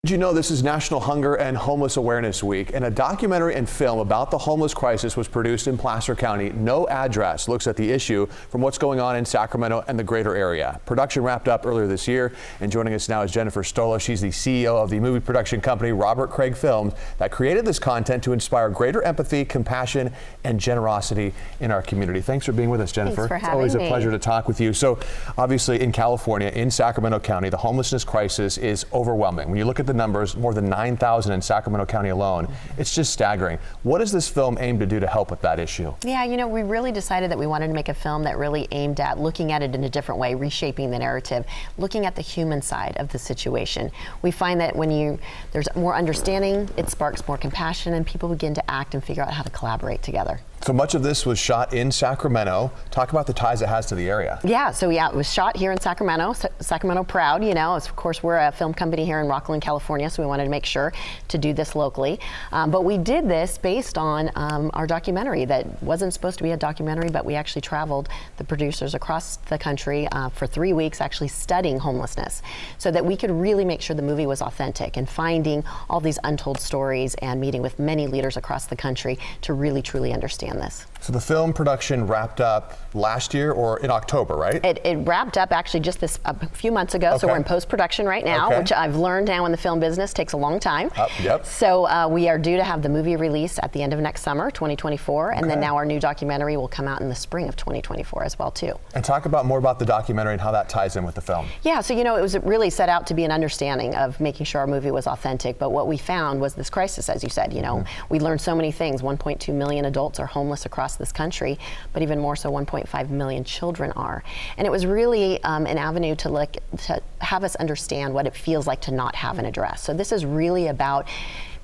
Did you know this is National Hunger and Homeless Awareness Week, and a documentary and film about the homeless crisis was produced in Placer County. No Address looks at the issue from what's going on in Sacramento and the greater area. Production wrapped up earlier this year, and joining us now is Jennifer Stola. She's the CEO of the movie production company Robert Craig Films that created this content to inspire greater empathy, compassion, and generosity in our community. Thanks for being with us, Jennifer. Thanks for having It's always me. a pleasure to talk with you. So obviously in California, in Sacramento County, the homelessness crisis is overwhelming. When you look at the numbers, more than 9,000 in Sacramento County alone. It's just staggering. What does this film aim to do to help with that issue? Yeah, you know, we really decided that we wanted to make a film that really aimed at looking at it in a different way, reshaping the narrative, looking at the human side of the situation. We find that when there's more understanding, it sparks more compassion, and people begin to act and figure out how to collaborate together. So much of this was shot in Sacramento. Talk about the ties it has to the area. Yeah, it was shot here in Sacramento. Sacramento proud, you know. Of course, we're a film company here in Rocklin, California, so we wanted to make sure to do this locally. But we did this based on our documentary that wasn't supposed to be a documentary, but we actually traveled, the producers, across the country for 3 weeks actually studying homelessness so that we could really make sure the movie was authentic and finding all these untold stories and meeting with many leaders across the country to really, truly understand this. So the film production wrapped up last year or in October, right? It wrapped up actually just a few months ago, so we're in post-production right now, which I've learned now in the film business takes a long time. Yep. So we are due to have the movie release at the end of next summer, 2024, and then now our new documentary will come out in the spring of 2024 as well too. And talk more about the documentary and how that ties in with the film. Yeah, so you know, it was really set out to be an understanding of making sure our movie was authentic, but what we found was this crisis, as you said, you know, we learned so many things. 1.2 million adults are homeless across this country, but even more so 1.5 million children are. And it was really an avenue to have us understand what it feels like to not have an address. So this is really about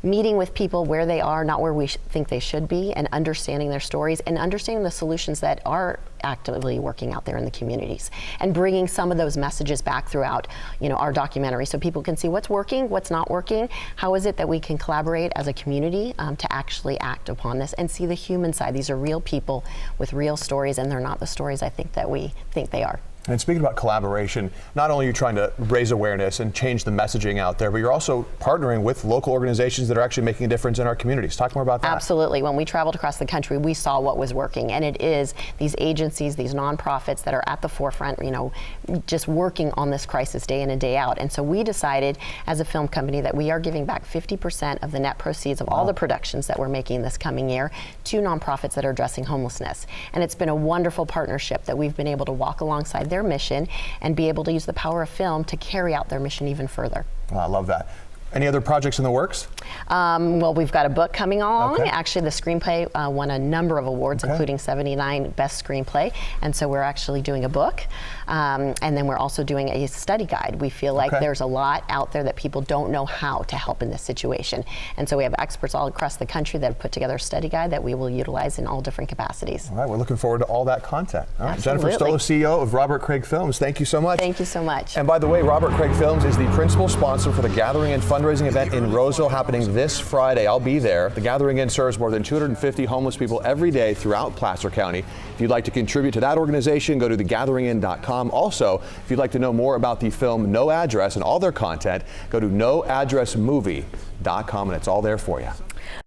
meeting with people where they are, not where we think they should be, and understanding their stories and understanding the solutions that are actively working out there in the communities, and bringing some of those messages back throughout, you know, our documentary, so people can see what's working, what's not working, how is it that we can collaborate as a community to actually act upon this and see the human side. These are real people with real stories, and they're not the stories I think that we think they are. And speaking about collaboration, not only are you trying to raise awareness and change the messaging out there, but you're also partnering with local organizations that are actually making a difference in our communities. Talk more about that. Absolutely. When we traveled across the country, we saw what was working, and it is these agencies, these nonprofits that are at the forefront, you know, just working on this crisis day in and day out. And so we decided as a film company that we are giving back 50% of the net proceeds of all the productions that we're making this coming year to nonprofits that are addressing homelessness. And it's been a wonderful partnership that we've been able to walk alongside their mission and be able to use the power of film to carry out their mission even further. Well, I love that. Any other projects in the works? Well, we've got a book coming along. Actually, the screenplay won a number of awards, including 79 Best Screenplay. And so we're actually doing a book. And then we're also doing a study guide. We feel like there's a lot out there that people don't know how to help in this situation. And so we have experts all across the country that have put together a study guide that we will utilize in all different capacities. All right, we're looking forward to all that content. All right, Absolutely. Jennifer Stola, CEO of Robert Craig Films. Thank you so much. Thank you so much. And by the way, Robert Craig Films is the principal sponsor for the Gathering and fundraising event in Roseville happening this Friday. I'll be there. The Gathering Inn serves more than 250 homeless people every day throughout Placer County. If you'd like to contribute to that organization, go to thegatheringinn.com. Also, if you'd like to know more about the film No Address and all their content, go to noaddressmovie.com, and it's all there for you.